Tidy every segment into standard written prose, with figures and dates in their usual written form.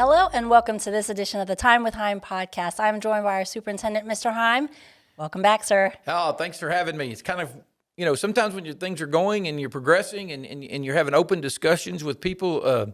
Hello and welcome to this edition of the Time with Hime podcast. I'm joined by our superintendent, Mr. Hime. Welcome back, sir. Oh, thanks for having me. It's kind of, sometimes when things are going and you're progressing and you're having open discussions with people,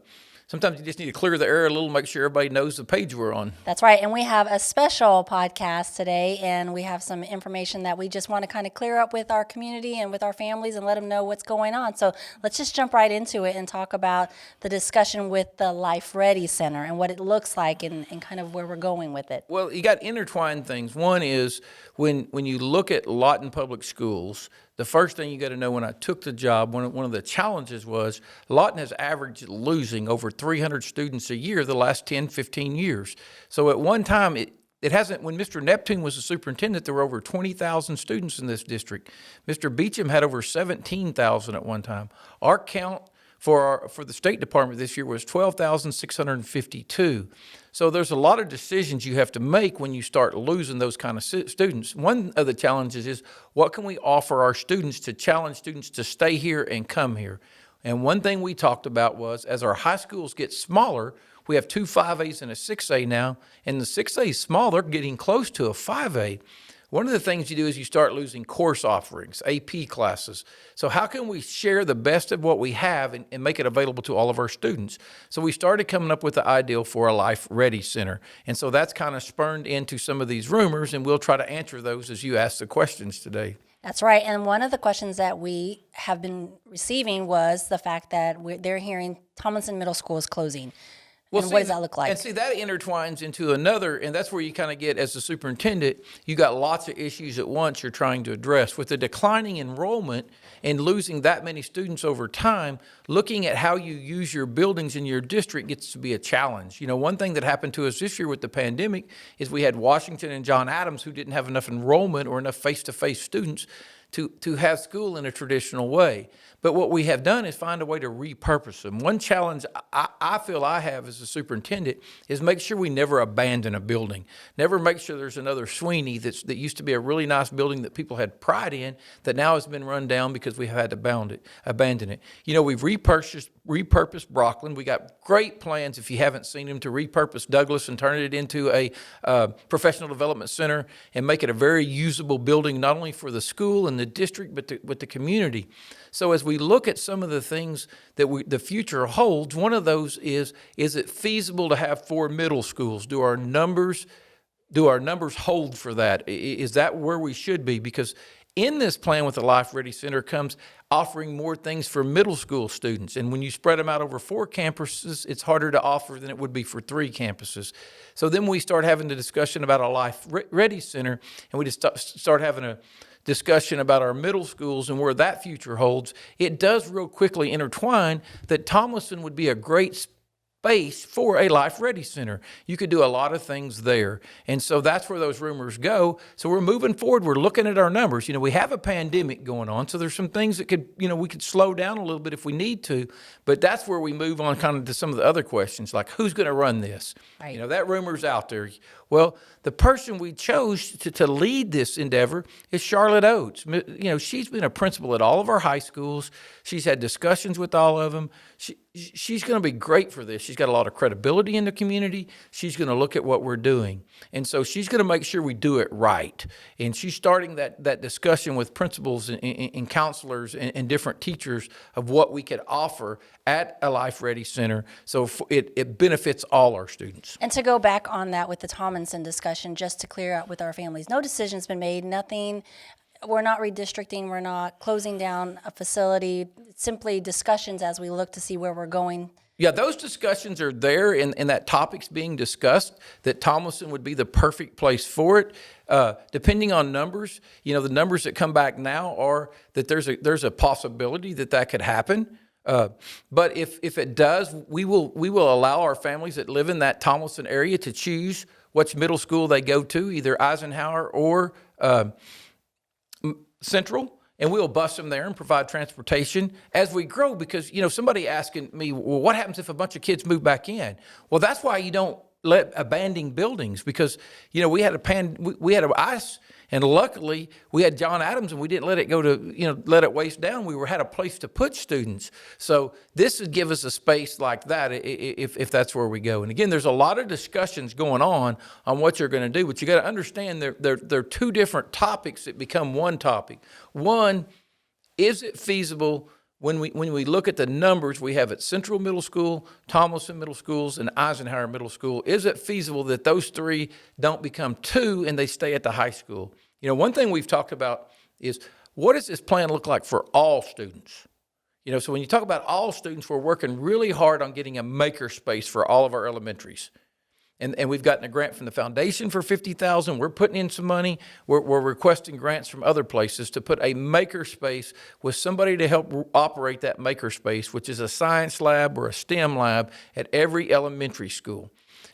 sometimes you just need to clear the air a little, make sure everybody knows the page we're on. That's right. And we have a special podcast today, and we have some information that we just want to kind of clear up with our community and with our families and let them know what's going on. So let's just jump right into it and talk about the discussion with the Life Ready Center and what it looks like and kind of where we're going with it. Well, you got intertwined things. One is when you look at Lawton Public Schools, the first thing you got to know when I took the job, one of the challenges was Lawton has averaged losing over 300 students a year the last 10, 15 years. So at one time, it hasn't, when Mr. Neptune was the superintendent, there were over 20,000 students in this district. Mr. Beecham had over 17,000 at one time. Our count for the State Department this year was 12,652. So there's a lot of decisions you have to make when you start losing those kind of students. One of the challenges is what can we offer our students to challenge students to stay here and come here? And one thing we talked about was as our high schools get smaller, we have two 5As and a 6A now, and the 6A is small, they're getting close to a 5A. One of the things you do is you start losing course offerings, AP classes. So how can we share the best of what we have and make it available to all of our students? So we started coming up with the ideal for a Life Ready Center. And so that's kind of spurned into some of these rumors, and we'll try to answer those as you ask the questions today. That's right. And one of the questions that we have been receiving was the fact that they're hearing Tomlinson Middle School is closing. Well, and what does that look like? And see, that intertwines into another, and that's where you kind of get, as the superintendent, you got lots of issues at once you're trying to address. With the declining enrollment and losing that many students over time, looking at how you use your buildings in your district gets to be a challenge. One thing that happened to us this year with the pandemic is we had Washington and John Adams who didn't have enough enrollment or enough face-to-face students to have school in a traditional way. But what we have done is find a way to repurpose them. One challenge I feel I have as a superintendent is make sure we never abandon a building. Never make sure there's another Sweeney that used to be a really nice building that people had pride in that now has been run down because we have had to abandon it. We've repurposed Brockland. We got great plans, if you haven't seen them, to repurpose Douglas and turn it into a professional development center and make it a very usable building, not only for the school and the district, but the community. So as we look at some of the things that the future holds, one of those is it feasible to have 4 middle schools? Do our numbers hold for that? Is that where we should be? Because in this plan with the Life Ready Center comes offering more things for middle school students. And when you spread them out over 4 campuses, it's harder to offer than it would be for 3 campuses. So then we start having the discussion about a Life Ready Center, and we just start having a discussion about our middle schools and where that future holds. It does real quickly intertwine that Tomlinson would be a great space for a Life Ready Center. You could do a lot of things there. And so that's where those rumors go. So we're moving forward. We're looking at our numbers. We have a pandemic going on, so there's some things that could, we could slow down a little bit if we need to. But that's where we move on kind of to some of the other questions, like who's going to run this? Right. That rumor's out there. Well, the person we chose to lead this endeavor is Charlotte Oates. She's been a principal at all of our high schools. She's had discussions with all of them. She's going to be great for this. She's got a lot of credibility in the community. She's going to look at what we're doing. And so she's going to make sure we do it right. And she's starting that discussion with principals and counselors and different teachers of what we could offer at a Life Ready Center so it benefits all our students. And to go back on that with the Tomlinson discussion, just to clear out with our families, no decision's been made, nothing. We're not redistricting. We're not closing down a facility. Simply discussions as we look to see where we're going. Yeah, those discussions are there, and that topic's being discussed, that Tomlinson would be the perfect place for it. Depending on numbers, the numbers that come back now are that there's a possibility that could happen. But if it does, we will allow our families that live in that Tomlinson area to choose which middle school they go to, either Eisenhower or Central, and we'll bus them there and provide transportation as we grow. Because somebody asking me, well, what happens if a bunch of kids move back in? Well, that's why you don't abandoning buildings because, we had we had an ice, and luckily we had John Adams, and we didn't let it go to, let it waste down. We had a place to put students. So this would give us a space like that if that's where we go. And again, there's a lot of discussions going on what you're going to do, but you got to understand there are two different topics that become one topic. One, is it feasible when we look at the numbers we have at Central Middle School, Tomlinson Middle Schools, and Eisenhower Middle School, is it feasible that those three don't become two and they stay at the high school? One thing we've talked about is, what does this plan look like for all students? So when you talk about all students, we're working really hard on getting a maker space for all of our elementaries. And we've gotten a grant from the foundation for $50,000. We're putting in some money. We're requesting grants from other places to put a maker space with somebody to help operate that maker space, which is a science lab or a STEM lab at every elementary school.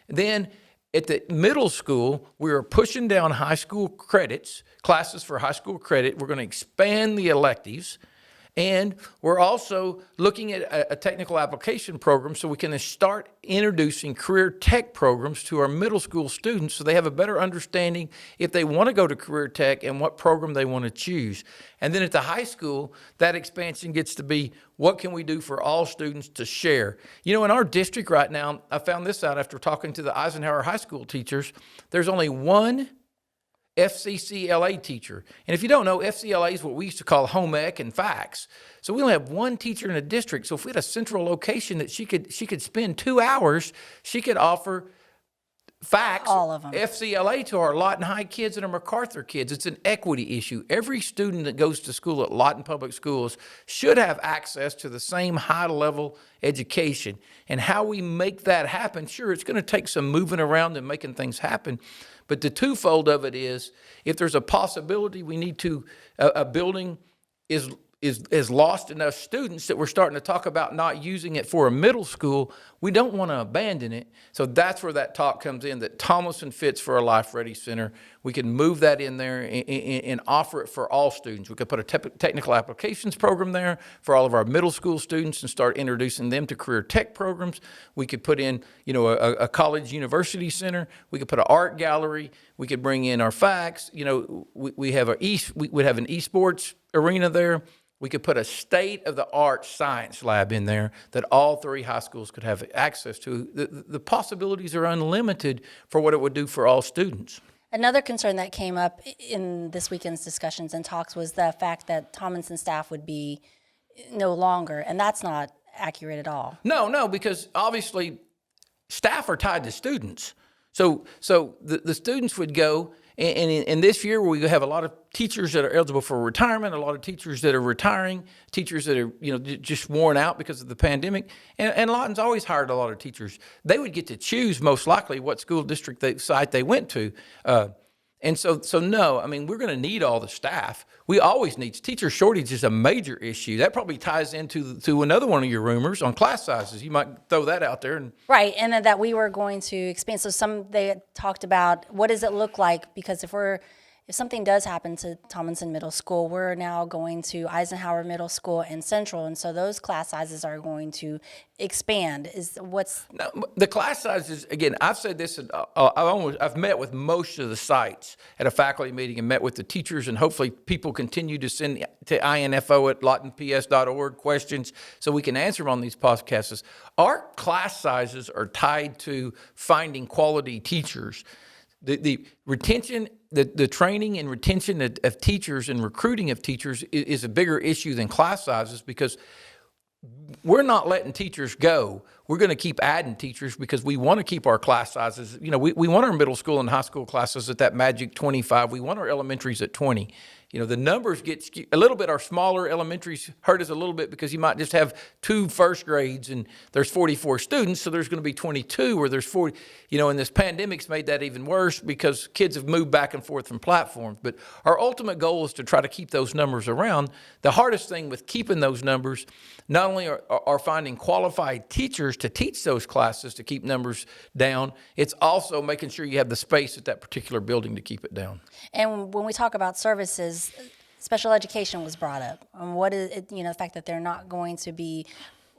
Then at the middle school, we are pushing down high school credits, classes for high school credit. We're going to expand the electives. And we're also looking at a technical application program so we can start introducing career tech programs to our middle school students so they have a better understanding if they want to go to career tech and what program they want to choose. And then at the high school, that expansion gets to be, what can we do for all students to share? In our district right now, I found this out after talking to the Eisenhower High School teachers, there's only one FCCLA teacher. And if you don't know, FCLA is what we used to call home ec and FACS. So we only have one teacher in a district. So if we had a central location that she could spend 2 hours, she could offer FACS, all of them, FCLA to our Lawton High kids and our MacArthur kids. It's an equity issue. Every student that goes to school at Lawton Public Schools should have access to the same high-level education. And how we make that happen, sure, it's going to take some moving around and making things happen. But the twofold of it is, if there's a possibility we need to, a building is lost enough students that we're starting to talk about not using it for a middle school, we don't want to abandon it. So that's where that talk comes in, that Tomlinson fits for a Life Ready Center. We can move that in there and offer it for all students. We could put a technical applications program there for all of our middle school students and start introducing them to career tech programs. We could put in, a college university center. We could put an art gallery. We could bring in our FACS. We have we'd have an esports arena there. We could put a state-of-the-art science lab in there that all three high schools could have access to. The possibilities are unlimited for what it would do for all students. Another concern that came up in this weekend's discussions and talks was the fact that Tomlinson staff would be no longer, and that's not accurate at all. No, because obviously staff are tied to students. So the students would go, and in this year we have a lot of teachers that are eligible for retirement, a lot of teachers that are retiring, teachers that are just worn out because of the pandemic, and Lawton's always hired a lot of teachers. They would get to choose most likely what school district site they went to. And so no, we're going to need all the staff. We always need teacher shortage is a major issue. That probably ties into another one of your rumors on class sizes. You might throw that out there. Right, and that we were going to expand. So they talked about, what does it look like? Because if something does happen to Tomlinson Middle School, we're now going to Eisenhower Middle School and Central, and so those class sizes are going to expand. No, the class sizes, again, I've said this, I've met with most of the sites at a faculty meeting and met with the teachers, and hopefully people continue to send to info@lawtonps.org questions so we can answer them on these podcasts. Our class sizes are tied to finding quality teachers. The retention, the training and retention of teachers and recruiting of teachers is a bigger issue than class sizes, because we're not letting teachers go. We're going to keep adding teachers because we want to keep our class sizes. We want our middle school and high school classes at that magic 25. We want our elementaries at 20. The numbers get skewed a little bit. Our smaller elementaries hurt us a little bit because you might just have 2 first grades and there's 44 students, so there's going to be 22 where there's 40. And this pandemic's made that even worse because kids have moved back and forth from platforms. But our ultimate goal is to try to keep those numbers around. The hardest thing with keeping those numbers, not only are finding qualified teachers to teach those classes to keep numbers down, it's also making sure you have the space at that particular building to keep it down. And when we talk about services, special education was brought up. What is it, the fact that they're not going to be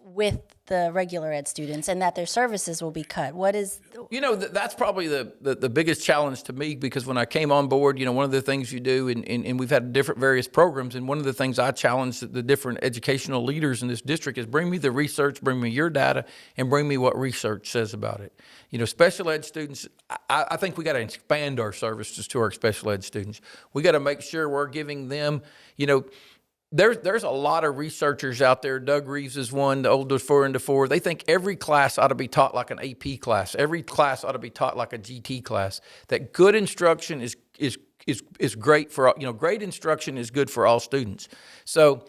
with the regular ed students and that their services will be cut? What is... That's probably the biggest challenge to me, because when I came on board, one of the things you do, and we've had different various programs, and one of the things I challenge the different educational leaders in this district is bring me the research, bring me your data, and bring me what research says about it. Special ed students, I think we got to expand our services to our special ed students. We got to make sure we're giving them, There's a lot of researchers out there. Doug Reeves is one, the oldest 4 into 4. They think every class ought to be taught like an AP class. Every class ought to be taught like a GT class. That good instruction is great for, great instruction is good for all students. So,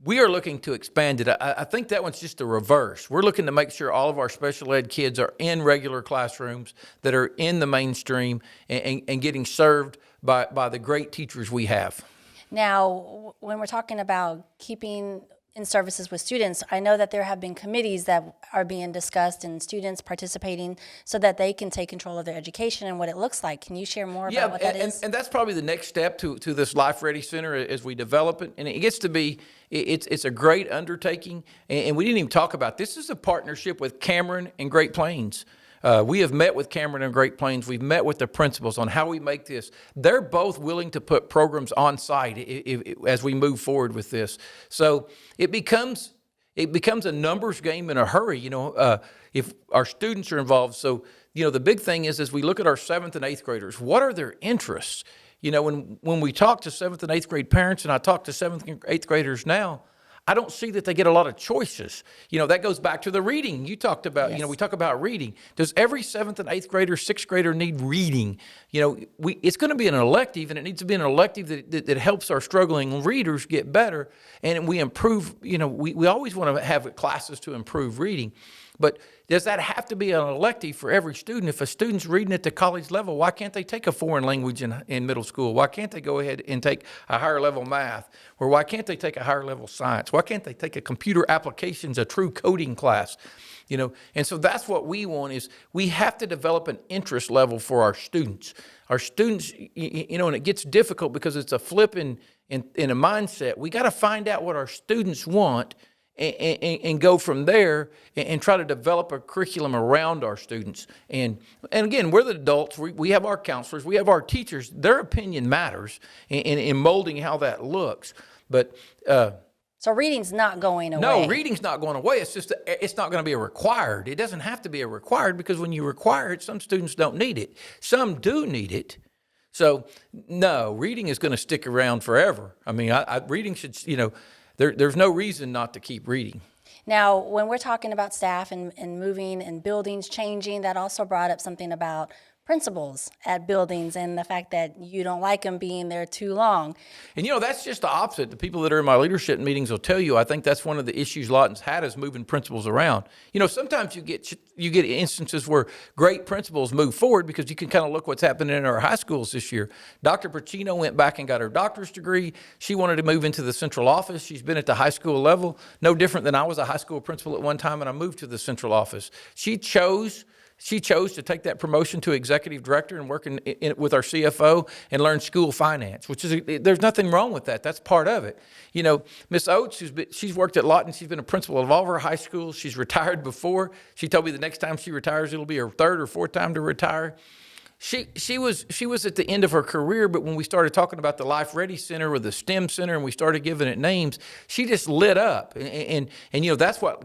we are looking to expand it. I think that one's just the reverse. We're looking to make sure all of our special ed kids are in regular classrooms that are in the mainstream and getting served by the great teachers we have. Now, when we're talking about keeping in services with students, I know that there have been committees that are being discussed and students participating so that they can take control of their education and what it looks like. Can you share more about what that is? And that's probably the next step to this Life Ready Center as we develop it. And it gets to be, it's a great undertaking. And we didn't even talk about, this is a partnership with Cameron and Great Plains. We have met with Cameron and Great Plains. We've met with the principals on how we make this. They're both willing to put programs on site as we move forward with this. So it becomes a numbers game in a hurry, if our students are involved. So, the big thing is, as we look at our 7th and 8th graders, what are their interests? When we talk to 7th and 8th grade parents, and I talk to 7th and 8th graders now, I don't see that they get a lot of choices. That goes back to the reading you talked about. Yes. We talk about reading. Does every 7th and 8th grader, 6th grader need reading? It's going to be an elective, and it needs to be an elective that helps our struggling readers get better, and we improve. We always want to have classes to improve reading. But does that have to be an elective for every student? If a student's reading at the college level, why can't they take a foreign language in middle school? Why can't they go ahead and take a higher level math? Or why can't they take a higher level science? Why can't they take a computer applications, a true coding class? And so that's what we want, is we have to develop an interest level for our students. Our students, and it gets difficult because it's a flip in a mindset. We got to find out what our students want and go from there and try to develop a curriculum around our students. And again, we're the adults. We have our counselors. We have our teachers. Their opinion matters in molding how that looks. But so reading's not going away. No, reading's not going away. It's just it's not going to be a required. It doesn't have to be a required, because when you require it, some students don't need it. Some do need it. So no, reading is going to stick around forever. I mean, reading should, There's no reason not to keep reading. Now, when we're talking about staff and moving and buildings changing, that also brought up something about principals at buildings and the fact that you don't like them being there too long. And that's just the opposite. The people that are in my leadership meetings will tell you, I think that's one of the issues Lawton's had, is moving principals around. Sometimes you get instances where great principals move forward, because you can kind of look what's happening in our high schools this year. Dr. Pacino went back and got her doctor's degree. She wanted to move into the central office. She's been at the high school level, no different than I was a high school principal at one time, and I moved to the central office. She chose to take that promotion to executive director and work with our CFO and learn school finance, which is, there's nothing wrong with that. That's part of it. Miss Oates, she's worked at Lawton. She's been a principal of all of our high schools. She's retired before. She told me the next time she retires, it'll be her 3rd or 4th time to retire. She was at the end of her career, but when we started talking about the Life Ready Center or the STEM Center and we started giving it names, she just lit up. And that's what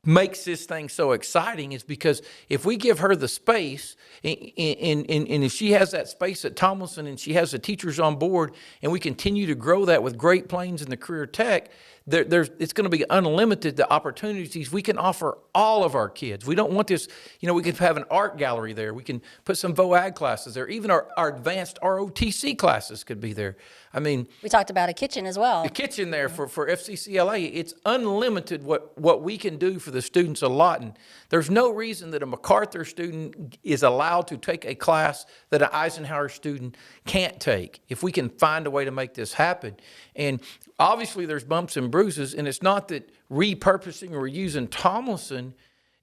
makes this thing so exciting, is because if we give her the space, and if she has that space at Tomlinson and she has the teachers on board, and we continue to grow that with Great Plains and the career tech, it's going to be unlimited, the opportunities we can offer all of our kids. We don't want this, we could have an art gallery there. We can put some VOAG classes there. Even our advanced ROTC classes could be there. I mean, we talked about a kitchen as well. The kitchen there for FCCLA, it's unlimited what we can do for the students of Lawton. There's no reason that a MacArthur student is allowed to take a class that an Eisenhower student can't take, if we can find a way to make this happen. And obviously there's bumps and bruises, and it's not that repurposing or using Tomlinson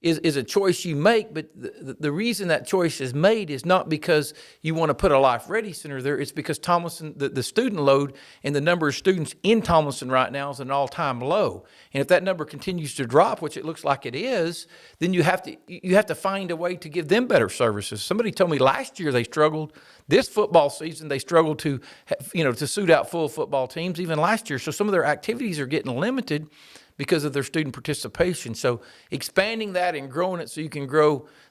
is a choice you make, but the reason that choice is made is not because you want to put a Life Ready Center there. It's because Tomlinson, the student load and the number of students in Tomlinson right now is an all-time low. And if that number continues to drop, which it looks like it is, then you have to find a way to give them better services. Somebody told me last year they struggled. This football season they struggled to suit out full football teams even last year. So some of their activities are getting limited because of their student participation. So expanding that and growing it so you can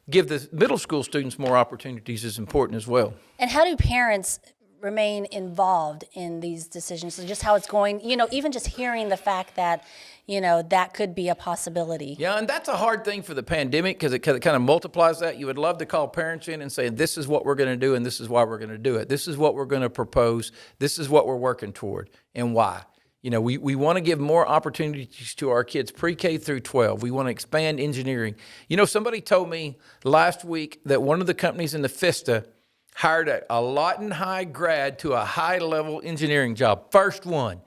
give the middle school students more opportunities is important as well. And how do parents remain involved in these decisions? So just how it's going, even just hearing the fact that, that could be a possibility. Yeah, and that's a hard thing for the pandemic because it kind of multiplies that. You would love to call parents in and say, this is what we're going to do and this is why we're going to do it. This is what we're going to propose. This is what we're working toward and why. We want to give more opportunities to our kids pre-K through 12. We want to expand engineering. Somebody told me last week that one of the companies in the FISTA hired a Lawton High grad to a high-level engineering job. First one.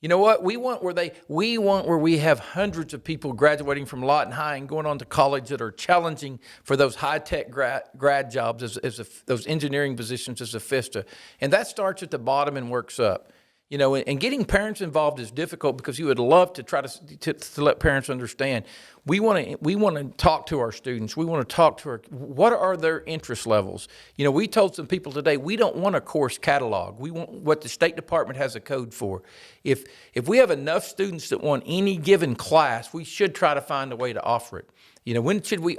You know what? We want where we have hundreds of people graduating from Lawton High and going on to college that are challenging for those high-tech grad jobs as those engineering positions as a FISTA. And that starts at the bottom and works up. And getting parents involved is difficult because you would love to try to let parents understand. We want to talk to our students. We want to talk to what are their interest levels. We told some people today we don't want a course catalog. We want what the State Department has a code for. If we have enough students that want any given class, we should try to find a way to offer it. When should we,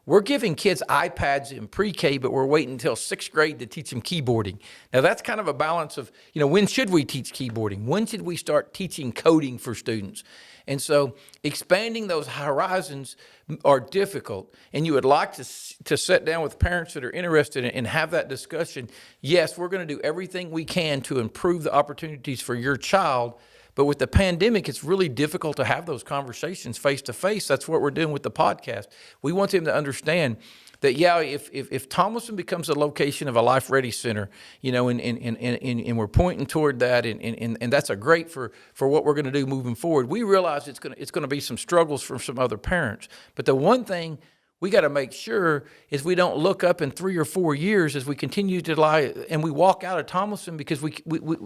we're giving kids iPads in pre-K, but we're waiting until 6th grade to teach them keyboarding. Now, that's kind of a balance of, when should we teach keyboarding? When should we start teaching coding for students? And so expanding those horizons are difficult. And you would like to sit down with parents that are interested and have that discussion. Yes, we're going to do everything we can to improve the opportunities for your child. But with the pandemic, it's really difficult to have those conversations face to face. That's what we're doing with the podcast. We want them to understand that, if Tomlinson becomes a location of a Life Ready Center, and we're pointing toward that, and that's a great for what we're going to do moving forward. We realize it's going to be some struggles from some other parents. But the one thing we got to make sure is we don't look up in 3 or 4 years as we continue to lie and we walk out of Tomlinson because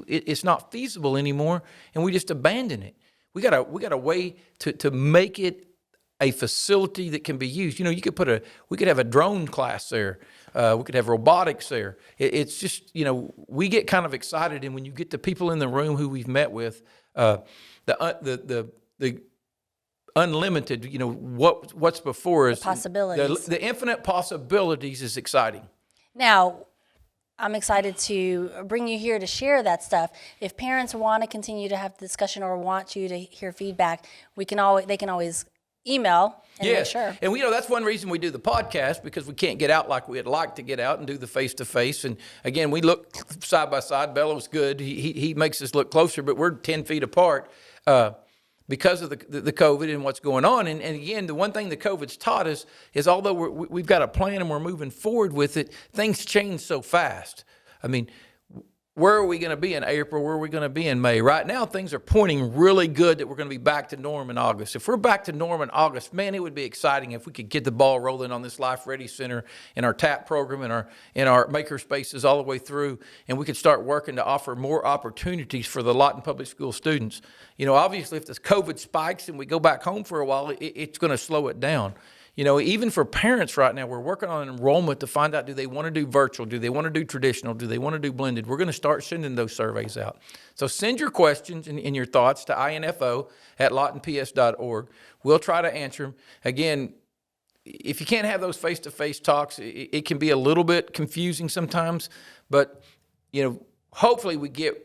it's not feasible anymore and we just abandon it. We got a way to make it a facility that can be used. We could have a drone class there. We could have robotics there. It's just, we get kind of excited, and when you get the people in the room who we've met with, the unlimited, what's before us. The possibilities. The infinite possibilities is exciting. Now, I'm excited to bring you here to share that stuff. If parents want to continue to have the discussion or want you to hear feedback, they can always email and make sure. And that's one reason we do the podcast, because we can't get out like we'd like to get out and do the face-to-face. And again, we look side by side. Bella's good. He makes us look closer, but we're 10 feet apart. Because of the COVID and what's going on. And again, the one thing the COVID's taught us is although we've got a plan and we're moving forward with it, things change so fast. I mean, where are we going to be in April? Where are we going to be in May? Right now, things are pointing really good that we're going to be back to norm in August. If we're back to norm in August, man, it would be exciting if we could get the ball rolling on this Life Ready Center and our TAP program and our maker spaces all the way through, and we could start working to offer more opportunities for the Lawton Public School students. Obviously, if this COVID spikes and we go back home for a while, it's going to slow it down. Even for parents right now, we're working on enrollment to find out, do they want to do virtual? Do they want to do traditional? Do they want to do blended? We're going to start sending those surveys out. So send your questions and your thoughts to info@lawtonps.org. We'll try to answer them. Again, if you can't have those face-to-face talks, it can be a little bit confusing sometimes. But, hopefully we get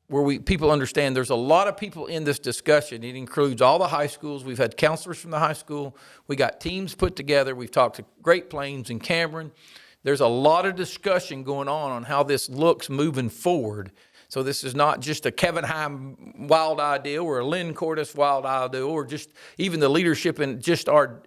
where people understand there's a lot of people in this discussion. It includes all the high schools. We've had counselors from the high school. We got teams put together. We've talked to Great Plains and Cameron. There's a lot of discussion going on how this looks moving forward. So this is not just a Kevin Hime wild idea or a Lynn Cordes wild idea or just even the leadership in just our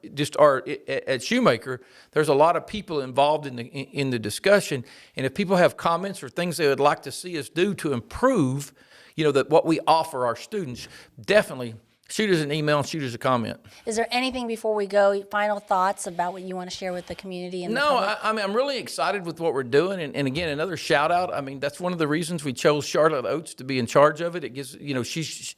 at Shoemaker. There's a lot of people involved in the discussion. And if people have comments or things they would like to see us do to improve, that what we offer our students, definitely shoot us an email, shoot us a comment. Is there anything before we go, final thoughts about what you want to share with the community? And No, I mean, I'm really excited with what we're doing. And again, another shout out. I mean, that's one of the reasons we chose Charlotte Oates to be in charge of it. It gives,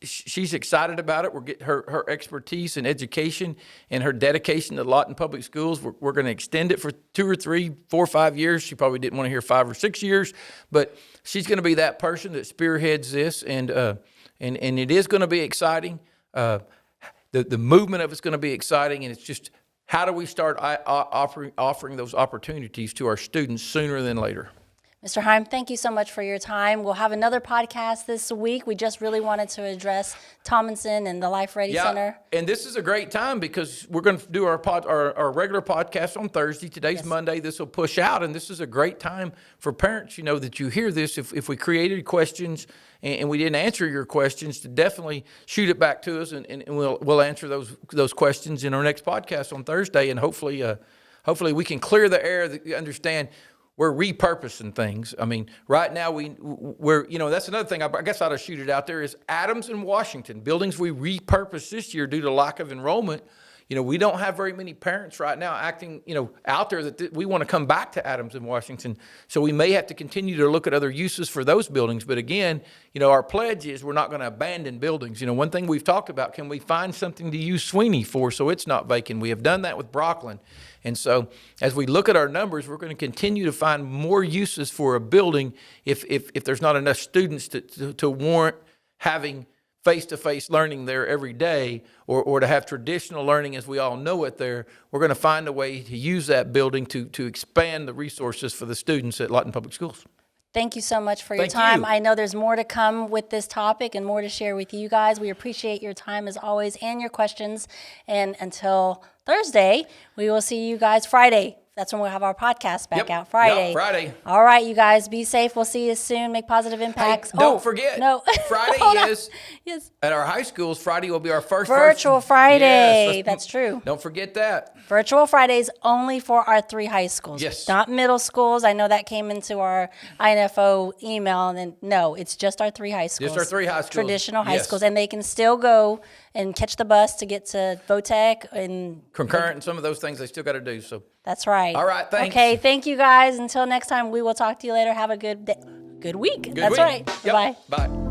she's excited about it. We're getting her expertise and education and her dedication to Lawton Public Schools. We're going to extend it for 2 or 3, 4 or 5 years. She probably didn't want to hear 5 or 6 years, but she's going to be that person that spearheads this. And it is going to be exciting. The movement of it's going to be exciting, and it's just how do we start offering those opportunities to our students sooner than later. Mr. Hime, thank you so much for your time. We'll have another podcast this week. We just really wanted to address Tomlinson and the Life Ready Center. And this is a great time because we're going to do our regular podcast on Thursday. Today's Monday. This will push out, and this is a great time for parents, that you hear this. If we created questions and we didn't answer your questions, to definitely shoot it back to us, and we'll answer those questions in our next podcast on Thursday, and hopefully we can clear the air that you understand. We're repurposing things. I mean, right now we're that's another thing. I guess I ought to shoot it out there is Adams and Washington, buildings we repurposed this year due to lack of enrollment. We don't have very many parents right now acting, out there that we want to come back to Adams and Washington. So we may have to continue to look at other uses for those buildings. But again, our pledge is we're not going to abandon buildings. One thing we've talked about, can we find something to use Sweeney for so it's not vacant? We have done that with Brockland. And so as we look at our numbers, we're going to continue to find more uses for a building if there's not enough students to warrant having face-to-face learning there every day, or to have traditional learning as we all know it there. We're going to find a way to use that building to expand the resources for the students at Lawton Public Schools. Thank you so much for your Thank time. you. I know there's more to come with this topic and more to share with you guys. We appreciate your time as always and your questions. And until Thursday, we will see you guys Friday. That's when we'll have our podcast back out Friday. Yep, Friday. All right, you guys, be safe. We'll see you soon. Make positive impacts. Hey, don't forget. No. Friday is yes. At our high schools. Friday will be our first Virtual Friday. Yes, that's true. Don't forget that. Virtual Fridays only for our 3 high schools. Yes. Not middle schools. I know that came into our INFO email. And then, no, it's just our 3 high schools. Just our 3 high schools. Traditional high Yes. schools. And they can still go and catch the bus to get to Votech and Concurrent and some of those things they still got to do. So that's right. All right, thanks. Okay, thank you guys. Until next time, we will talk to you later. Have a good day. Good week. That's week. right. Yep. Bye. Bye.